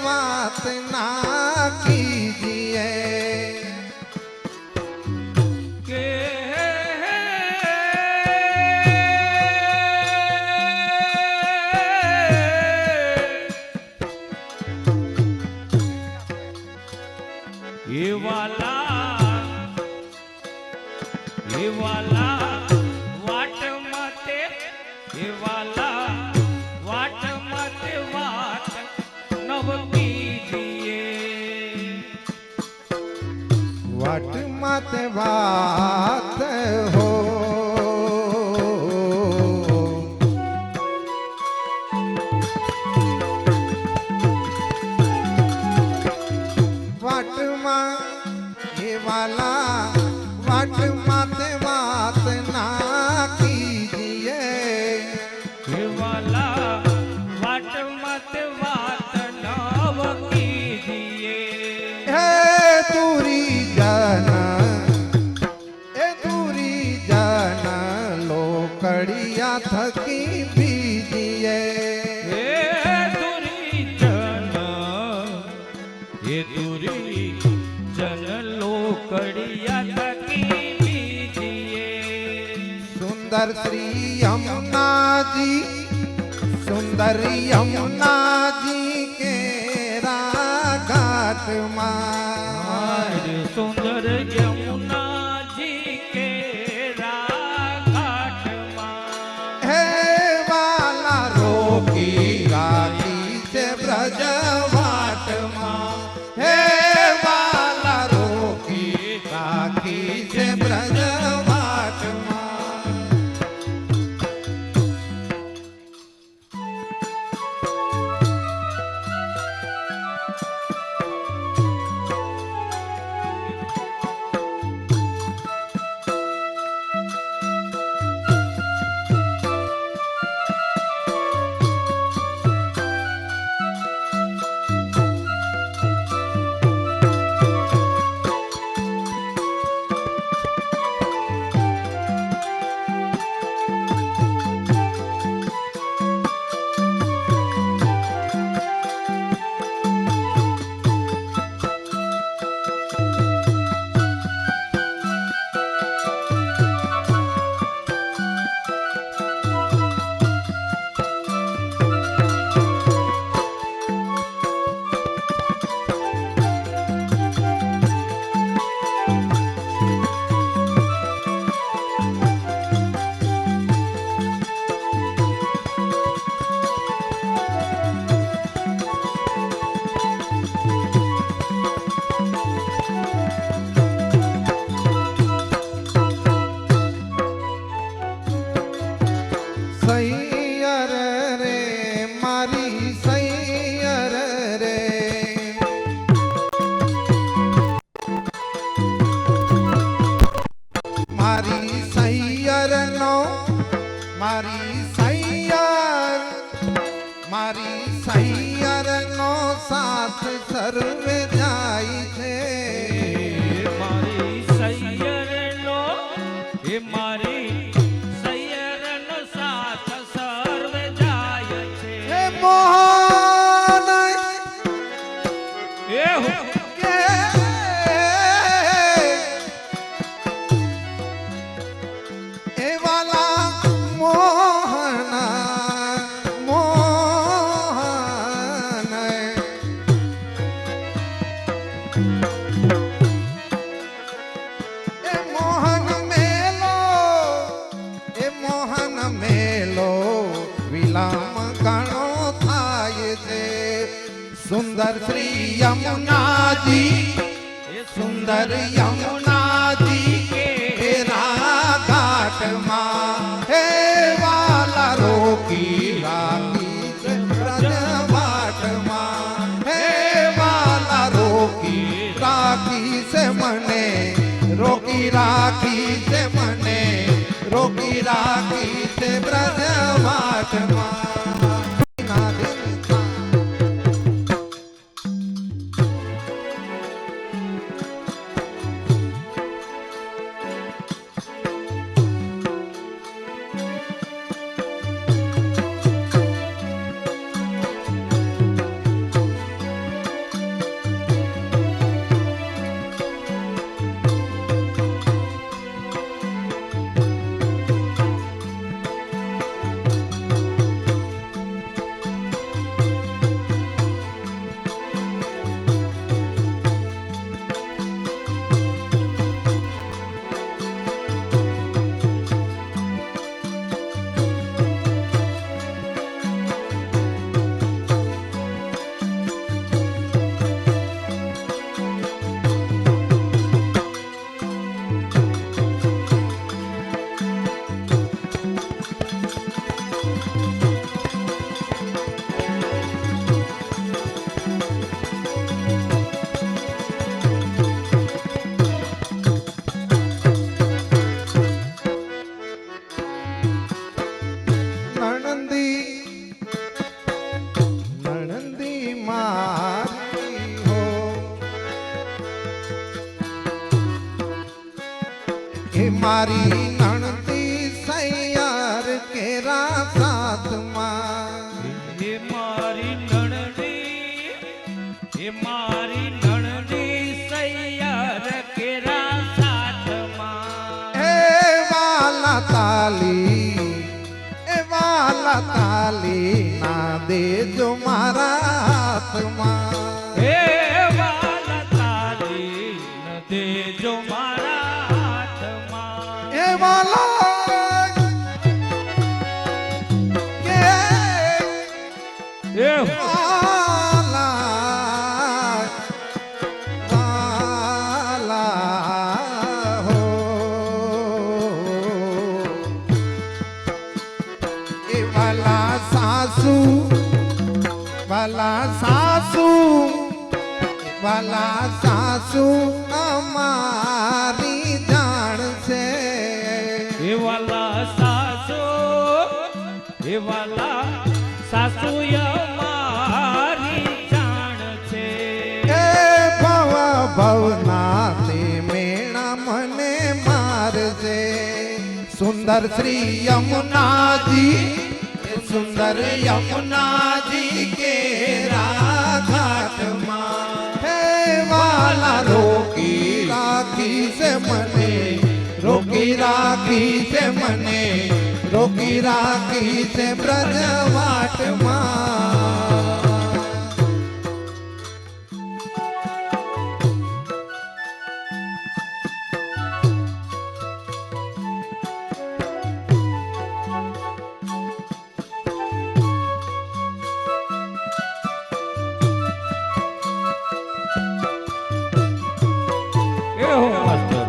बात ना कीजिए। ये वाला वाट मते ये वाला वाट मते वाट नव कीजिए। वाट मत बात हो वाट ये वाला वाट मत बात ना कीजिए। ये वाला वाट मते वाट नव कीजिए। हे दूरी जन लोकड़िया थकी बीजिए। दूरी जन लोकड़िया थकी बीजिए। सुंदर श्री यमुना जी सुंदर यमुना जी के घाट मार। सुंदर यमुना जी के घाट मार। हे वाला रोकी राखी से ब्रज वाट मार। हे वाला रोकी राखी से ब्रज वाट मार। सैयर रे मारी सैयर रे मारी सैयर नो मारी सैयर नो साथ सर्वे जाई थे। मारी सैयर नो हे मारी सैयर नो साथ सर्व जाय छे। हे मोहन ए हो के ए वाला मोहन मोहन ए मोहन मेलो विलाम घणो थाय छे। सुंदर श्री यमुना जी सुंदर यमुना जी के घाट मां। हे वाला रोकी राखी से ब्रज वाट मां। हे वाला रोकी राखी से मने रोकी राखी से मने रोकी राखी से ब्रज वाट मां। એ મારી નણતી સૈયાર કેરા સાથમાં એ મારી નણની એ મારી નણની સૈયાર કેરા સાથમાં એ વાલા તાલી ના દેજો મારા હાથમાં હે વાલા તાલી ન દેજો મારા હાથમાં એ વાલા કે એ વાલા વાલા હો એ વાલા સાસુ અમારી જાણ છે એ વાલા સાસુ એ વાલા સાસુ અમારી જાણ છે એ ભવના તે મેણા મને મારજે સુંદર શ્રી યમુનાજી સુંદર યમુનાજી કે ઘાટમાં હે વાલા રોકી રાખી છે મને રોકી રાખી છે મને રોકી રાખી છે બ્રજવાટમાં એ હો માસ્ટર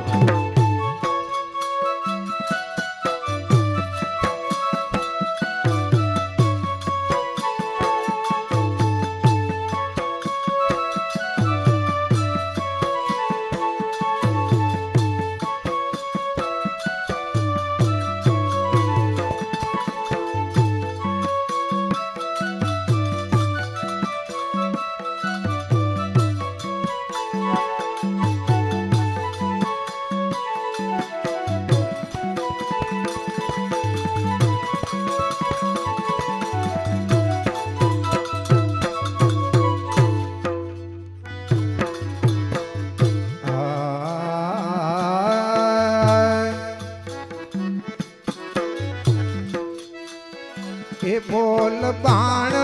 એ બોલ બાણ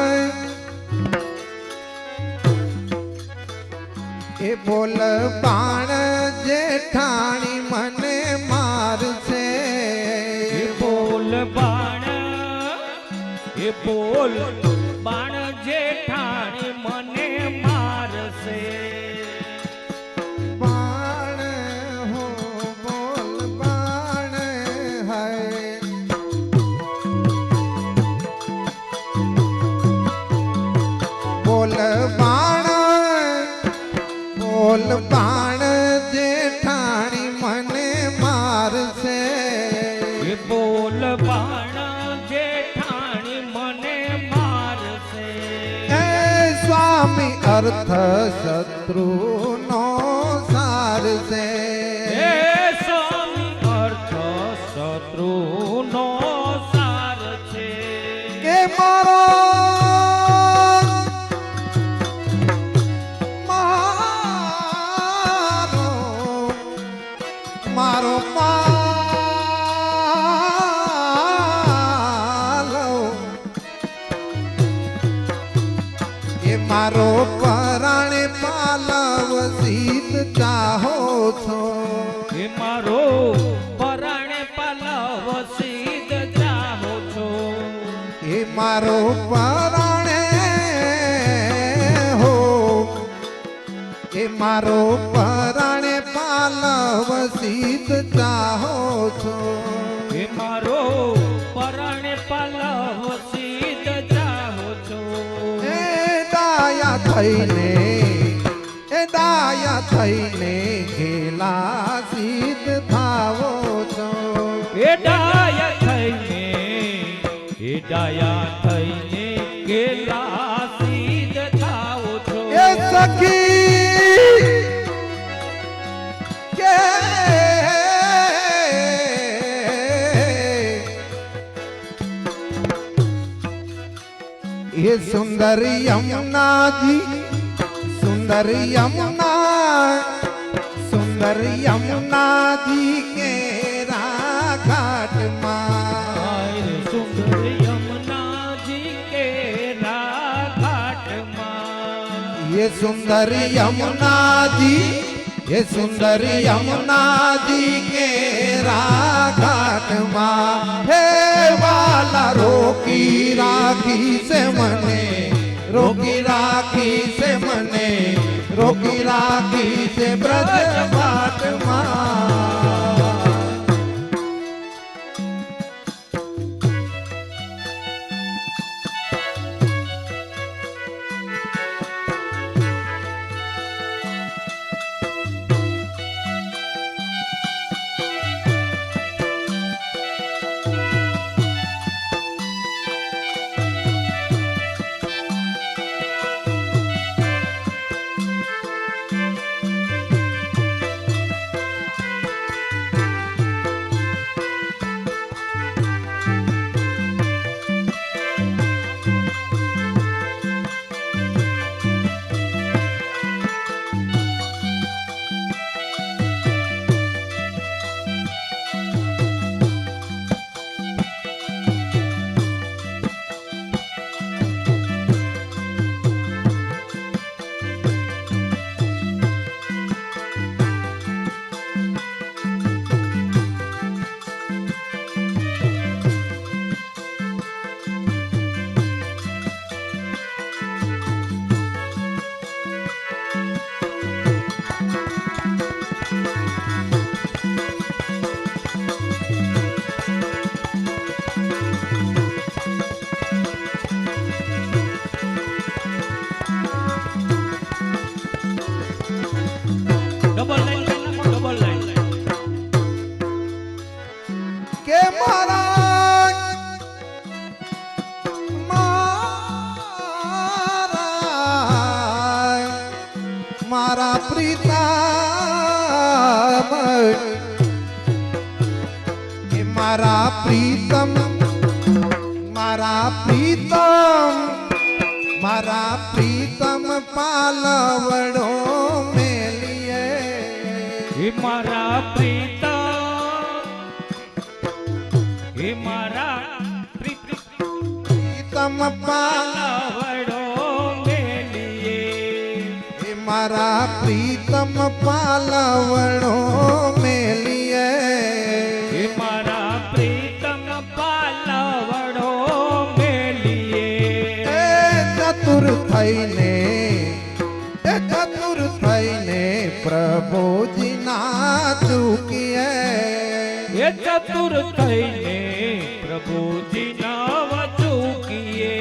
એ બોલ બાણ જેઠાણી મને મારશે એ બોલ બાણ એ બોલ બાણ જેઠાણી મને મારશે બાણ હો બોલ બાણ હૈ બોલ બાણ જેઠાણી મને મારશે એ બોલ બાણ જેઠાણી મને મારશે હે સ્વામી અર્થ શત્રુ નો સારશે હે સ્વામી અર્થ શત્રુ નો સાર છે કે મારો મારો પાલો એ મારો પરાણે પાલવ સીત ચાહો છો એ મારો પરાણે પાલવ સીધ ચાહો છો એ મારો પરાણે હો એ મારો પરાણે પાલવ સીત ચાહો છો એ મારો પરાણે પાલવ સીધ ચાહો છો એ ડાયા થઈને ઘેલા સીત થાવો છો એ ડાયા થઈને ગેલા સીધ થાઓ છો એ સખી કે ये सुंदर यमुना जी सुंदर यमुना जी के घाट माँ सुंदर यमुना जी के घाट माँ ये सुंदर यमुना जी ये सुंदर यमुना जी के घाट माँ हे वाला रोकी राखी से मने रोकी राखी से मने रोकी राखी से ब्रज बाट माँ ડબલ લાઈન કે મારા પ્રીતમ કે મારા પ્રીતમ મારા પ્રીતમ મારા પ્રીતમ પાલવડો મેલીએ હે મારા પ્રીતમ હે મારા પ્રીતમ પાલવડો મેલીએ હે મારા પ્રીતમ પાલવડો મેલીએ હે મારા પ્રીતમ પાલવડો મેલીએ ચતુર થઈને પ્રભુજી ના ચૂકીએ એ ચતુર થઈને પ્રભુજી નામ ચૂકીએ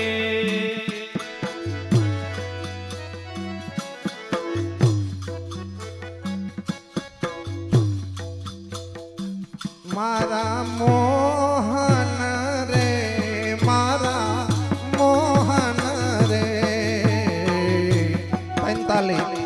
મારા મોહન રે મારા મોહન રે 45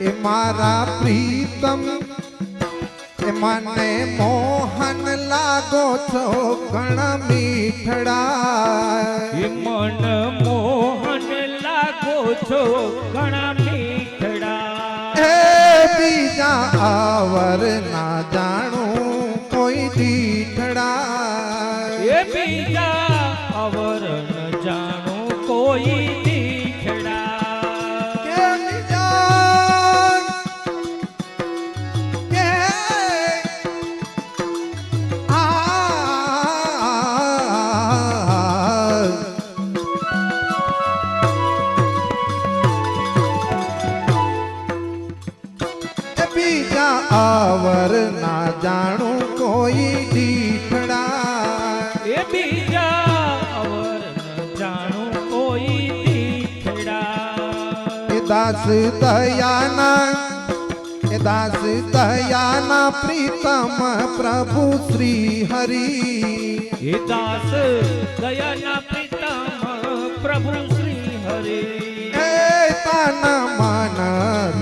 એ મારા પ્રીતમ એ મને મોહન લાગો છો ઘણા મીઠડા એ મન મોહન લાગો છો ઘણા મીઠડા હે બીજા આવર ના જાણું કોઈ દીઠડા એ બીજા અવર ન જાણું કોઈ દીઠડા બીજા આવર ના જાણું કોઈ દીઠડા એ બીજા અવર ન જાણું કોઈ દીઠડા દાસ દયાના એ દાસ દયાના પ્રીતમ પ્રભુ શ્રી હરિ એ દાસ દયાના પ્રીતમ પ્રભુ શ્રી હરે એ તન મન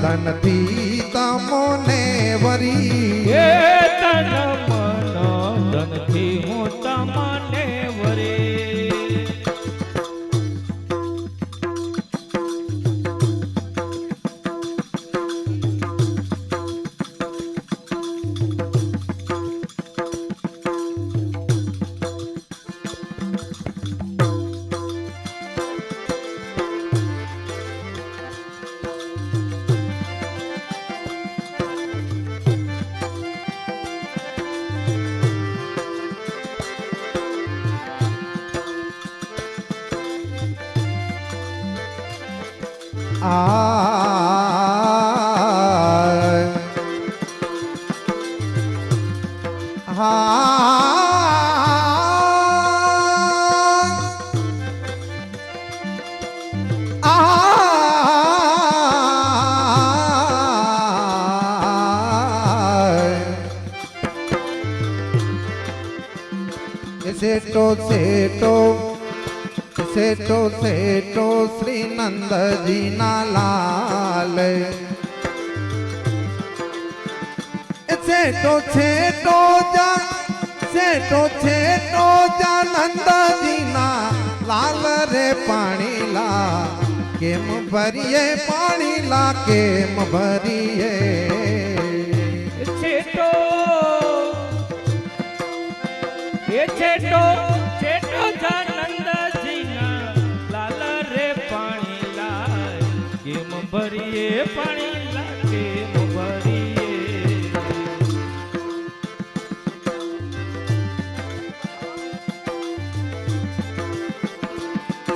ધનથી તમોને વરી એ તન મન ધનથી હું તમને વરે સેટો સેટો સેટો સેટો શ્રી નંદજી ના લાલ સેટો સેટો જા સેટો સેટો જા નંદજી ના લાલ રે પાણી લા કેમ ભરીએ પાણી લા કેમ ભરીએ છેટો એ છેટો છેટો જાનંદજીના લાલ રે પાણી લાય કેમ ભરીએ પાણી લા કેમ ભરીએ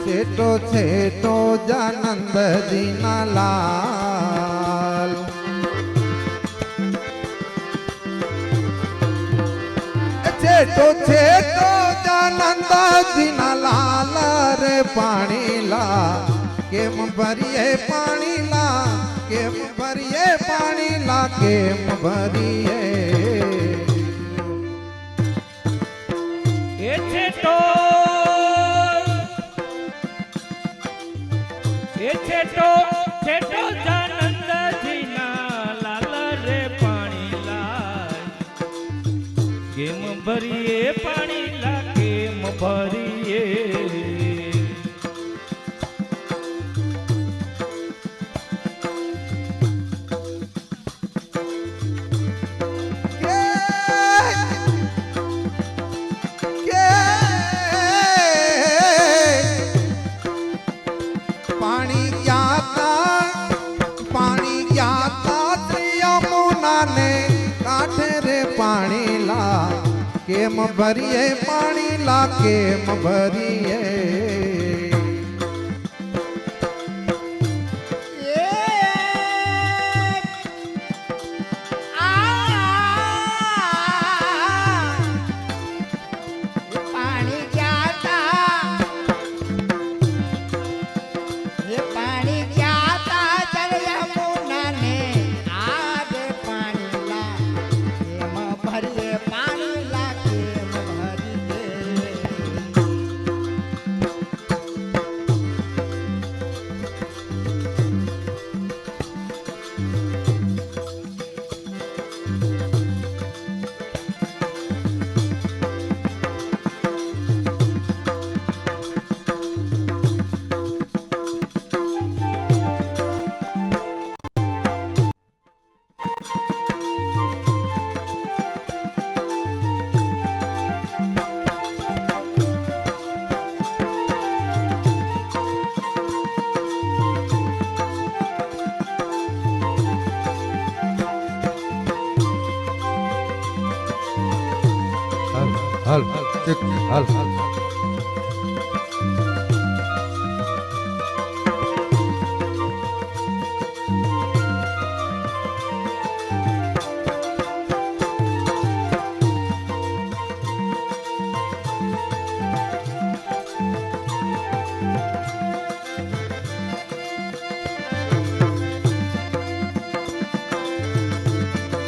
સેટો સેટો જાનંદજી ના લાલ છેટો છેટો જાનંદજી ના લાલ રે પાણી લા કેમ ભરીએ પાણી લા કેમ ભરીએ પાણી લા કેમ ભરીએ એ છેટો છેટો જાનંદજીના લાલ રે પાણી લાય કેમ ભરીએ પાણી લા કેમ ભરીએ પાણી ગયા તા શ્રી યમુના ને કાંઠે રે પાણી લા કેમ ભરીએ પાણી લા કેમ ભરીએ હાલ હાલ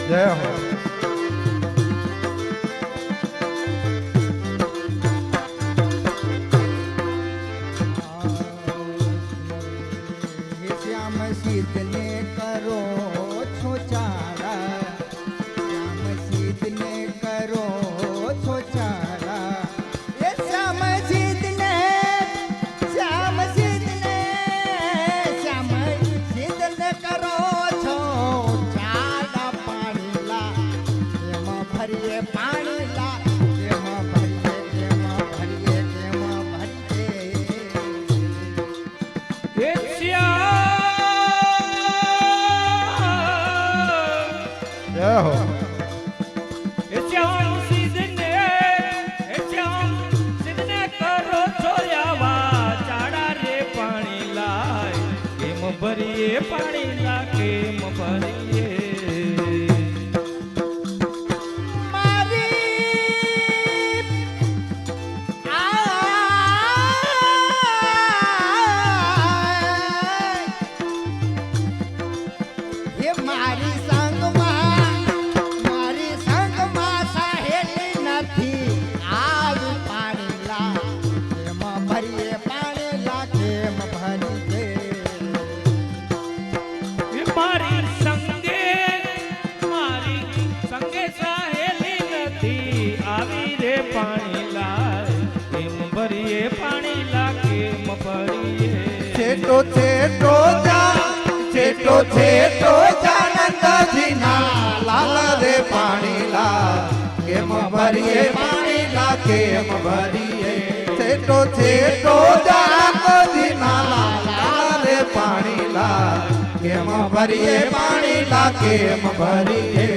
જય હો. હે શ્યામ સિદ્ધને કરો છો ચારા, શ્યામ સિદ્ધને કરો છો ચારા, હે શ્યામ સિદ્ધને, શ્યામ સિદ્ધને, શ્યામ સિદ્ધને કરો છો ચારા પાણીલા, એમાં ભરીએ પાણીલા, એમાં ભરીએ, એમાં ભરીએ, એમાં ભરીએ. એ શ્યામ જય હો. એ શ્યામ સિદ્ધને, એ શ્યામ સિદ્ધને કરો છો આવા ચાડા રે પાણી લાય, કેમ ભરીએ પાણી લા, કેમ ભરીએ. મારી સંગમાં સાહેલી નથી આવી પાણીલા, એમાં ભરીએ પાણીલા, કેમ ભરી દે. એ મારી સંગે સાહેલી નથી આવી રે પાણી લાય, કેમ ભરીએ પાણી લા, કેમ ભરીએ. છેટો છેટો જાનંદજીના લાલ રે પાણીલા, કેમ ભરીએ પાણીલા, કેમ ભરીએ. છેટો છેટો જાનંદજીના લાલ રે પાણીલા, કેમ ભરીએ પાણીલા, કેમ ભરીએ.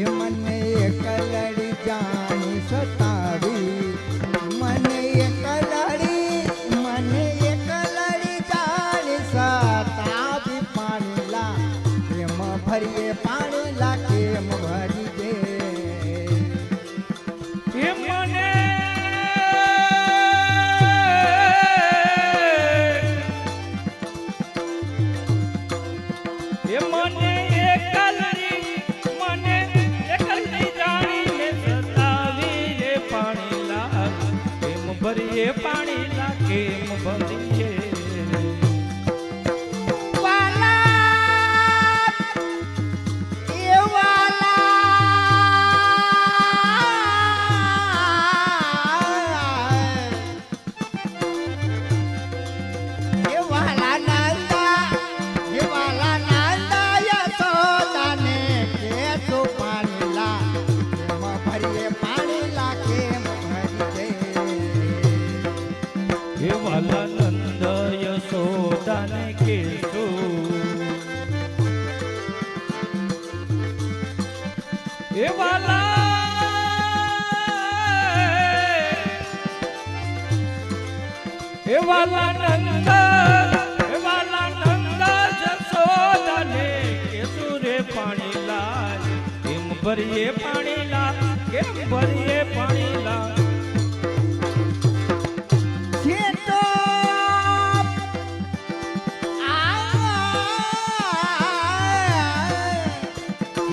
મને એકલડી જાણી સતાવી, મને એકલડી જાણી સતાવી પાણીલા, કેમ ભરીએ પાણીલા, કેમ ભરી દે. એ મને એકલડી જાણીને સતાવી રે પાણી લા, કેમ ભરીએ પાણી લા, કેમ ભરીએ. હે વાલા નંદ યશોદાને કેશો, હે વાલા નંદ યશોદાને કેશો રે પાણી લાય, કેમ ભરીએ પાણી લા, કેમ ભરીએ પાણી લા.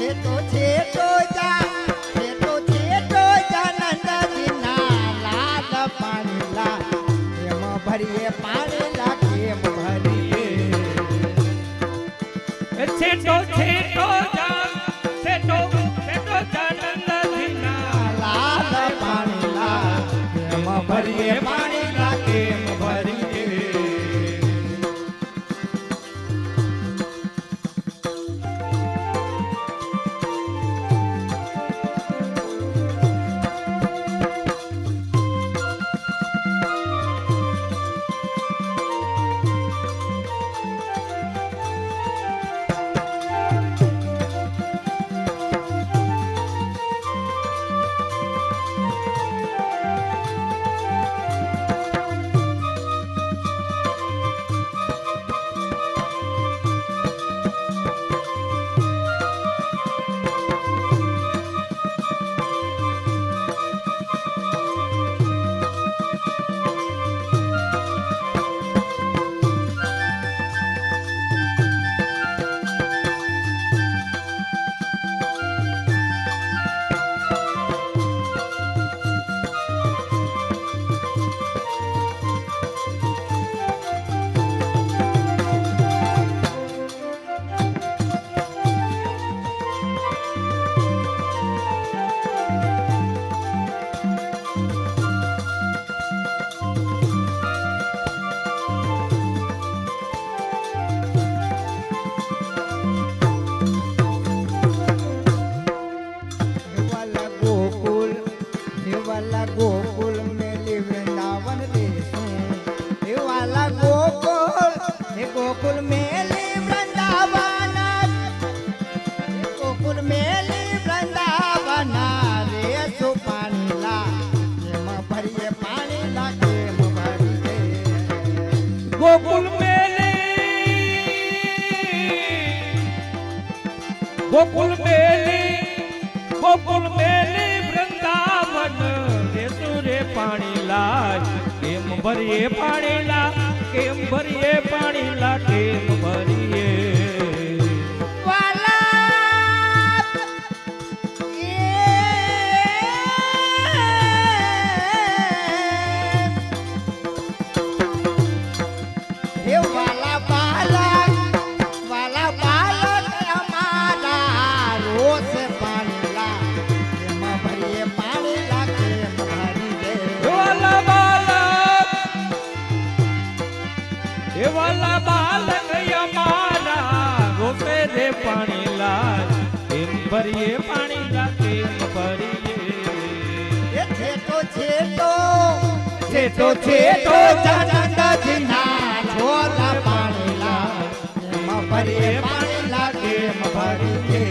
છેટો છેટો જાનંદજી वाला गोकुल मेली वृंदावन देशों हे वाला गोकुल हे गोकुल मेली वृंदावन हे गोकुल मेली वृंदावन रे सो पानी ला केम भरिए पानी ला केम भरी दे ગોકુલ મેલી ગોકુલ મેલી ગોકુલ મેલી વૃંદાવન રેસુ રે પાણી લાય કેમ ભરીએ પાણી લા કેમ ભરીએ પાણી લા કેમ ભરીએ वाला हे वाला बालक हमारा रोज पानी ला केम भरिए पानी ला केम भरी दे વાલા બાલક એ વાલા બાલક અમારા રોપે રે પાણી લાય કેમ ભરીએ પાણી લા કેમ ભરીએ ये छेटो जानंद जिना छोला पानी ला केम भरिए पानी ला केम भरी दे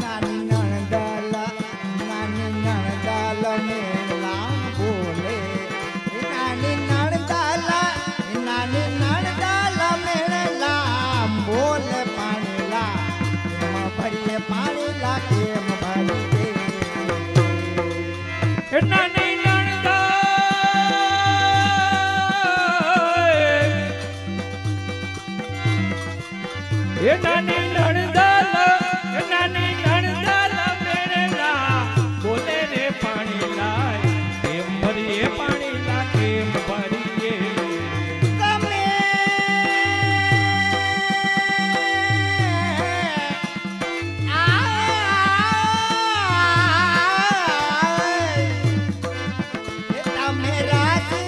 नानी नणदाल मेला बोले नानी नणदाल मेला बोले पानी ला केम भरिए पानी ला केम भरी दे નાની નણદા એ નાની નણદાલ મેરેલા બોલે રે પાણી લાય કેમ ભરીએ પાણી લા કેમ ભરીએ તમે તમે રાશિ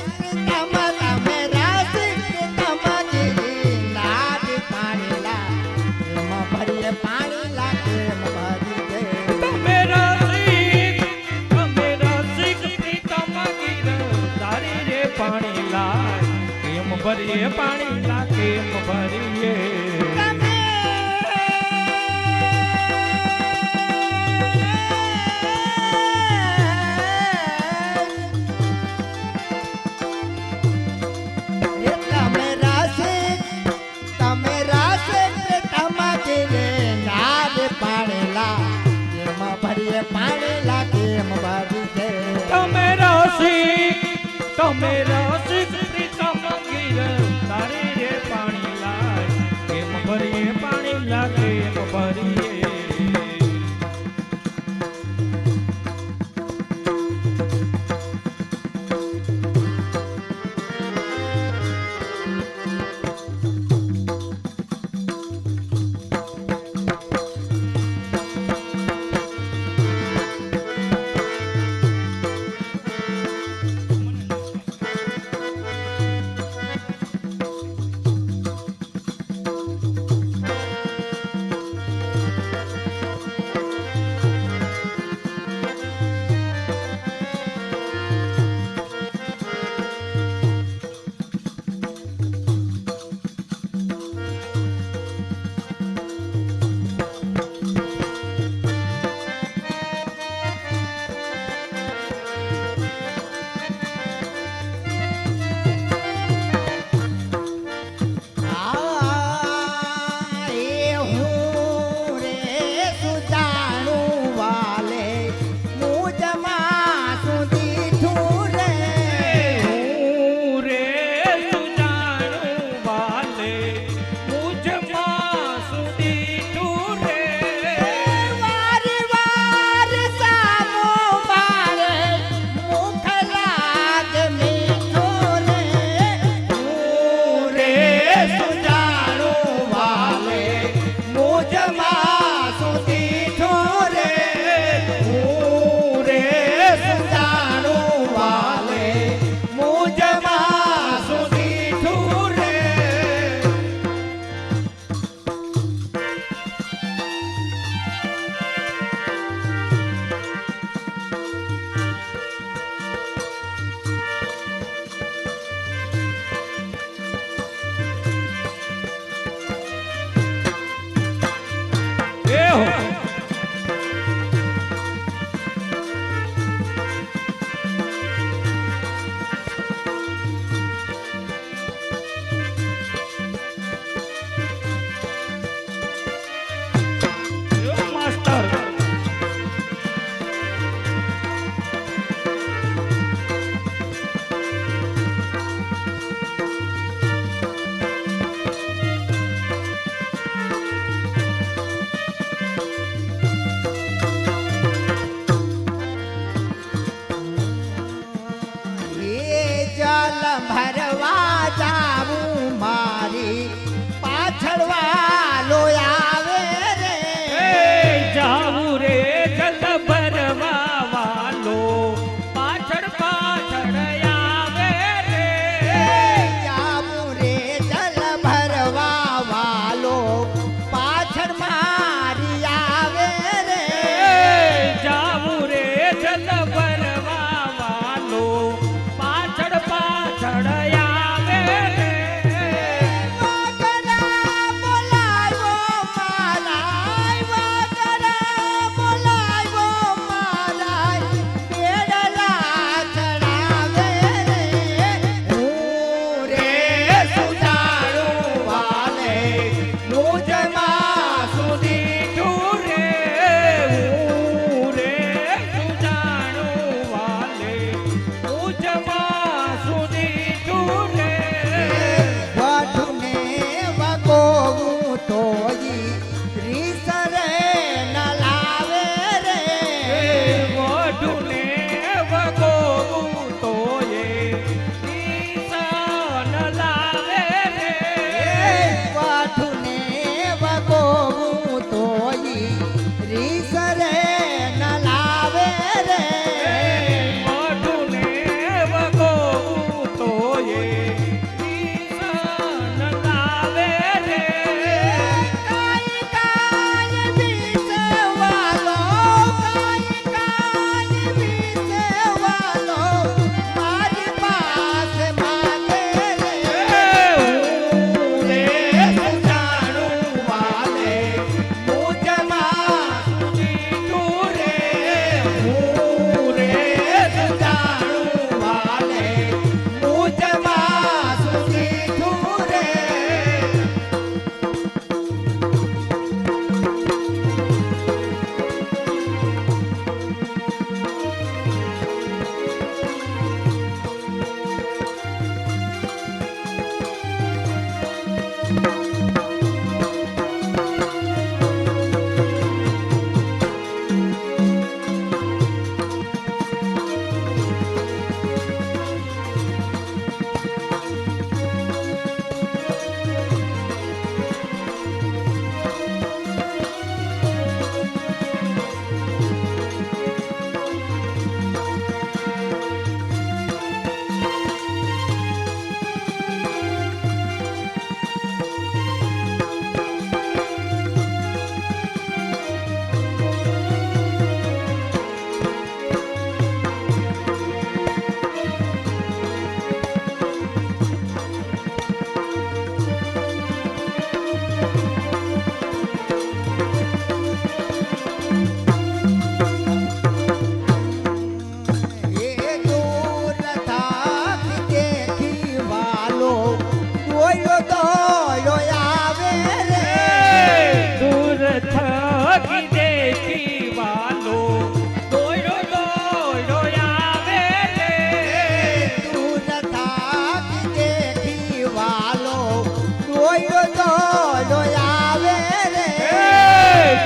નાદ પાણી લા કેમ ભરીએ પાણી લા કેમ ભરી દે મેરા શીખ પ્રીતમ ગીર તારી રે પાણી લાય કેમ ભરીએ પાણી લા કેમ ભરીએ તમે રાશિ તમારી નાદ પાણી લા કેમ ભરીએ પાણી લા કેમ ભરી દે તમે રસિક પ્રીતમ ગીર તારી રે પાણી લાય કેમ ભરીએ પાણી લા કેમ ભરીએ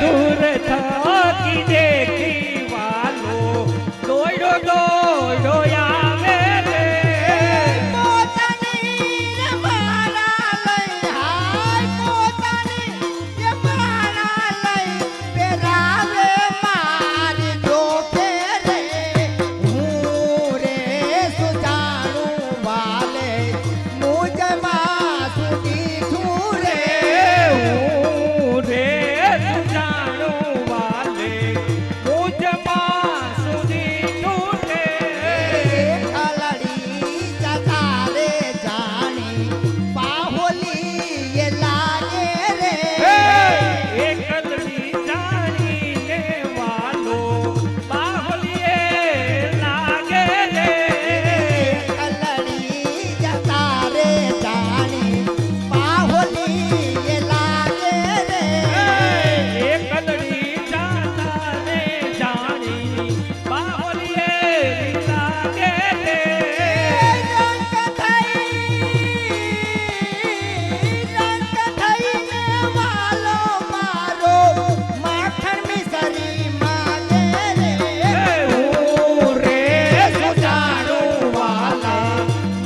દૂર થકી દેખી વાલો દોડો દોડો આવે રે પોતાની રે મારા લઈ હાય પોતાની રે મારા લઈ પહેરાવે મારી ડોકે રે હું રે સુજાણું વાલે મુજમાં સુધી છું રે હું રે જાણું વાલે મુજમાં સુધી તૂટે કલડી જતા રે જાણી બાહોલી એ લાગે રે એકલડી જાણીને વાલો બાહુલીએ લાગે રે કલડી જતા રે જાણી બાહોલી એ લાગે રે એકલડી જાતા રે જાણી બાહુલીએ લાગે રે રંગ થઈને વાલો મારો માખણ મિસરી માગે રે હું રે સુજાણું વાલા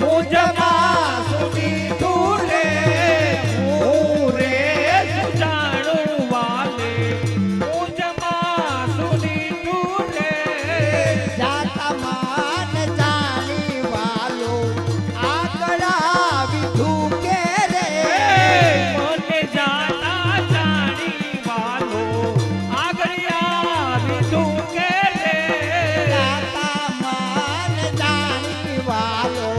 મુજમાં સુધી તું રે હું રે સુજાણું વાલે મુજમાં સુધી તું રે જાતા માન જાની વાલો આકડા વિધુ કે રે મને જાતા જાણી વાલો આગળિયા વિધું કે રે જાતા માન જાની વાલો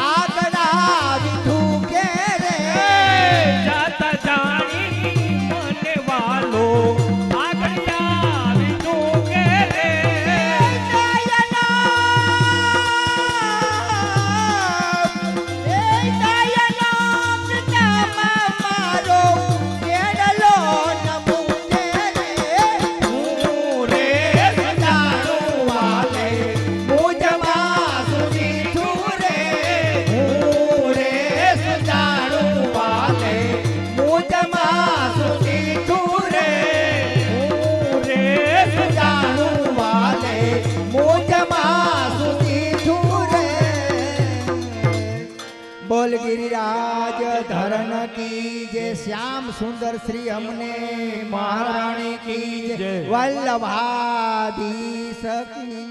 આકડા વિધુ કે રે જાતા જાણી મને વાલો આગળિયા વિધું કે રે હું રે જાણું વાલે મુજમાં સુધી તું રે હું રે જાણું વાલે મુજમાં સુધી તું રે હું રે જાણું વાલે મુજમાં સુધી તું રે બોલ गिरिराज धरण की जय श्याम सुंदर श्री हमने महारानी की जय वल्लभाधीश की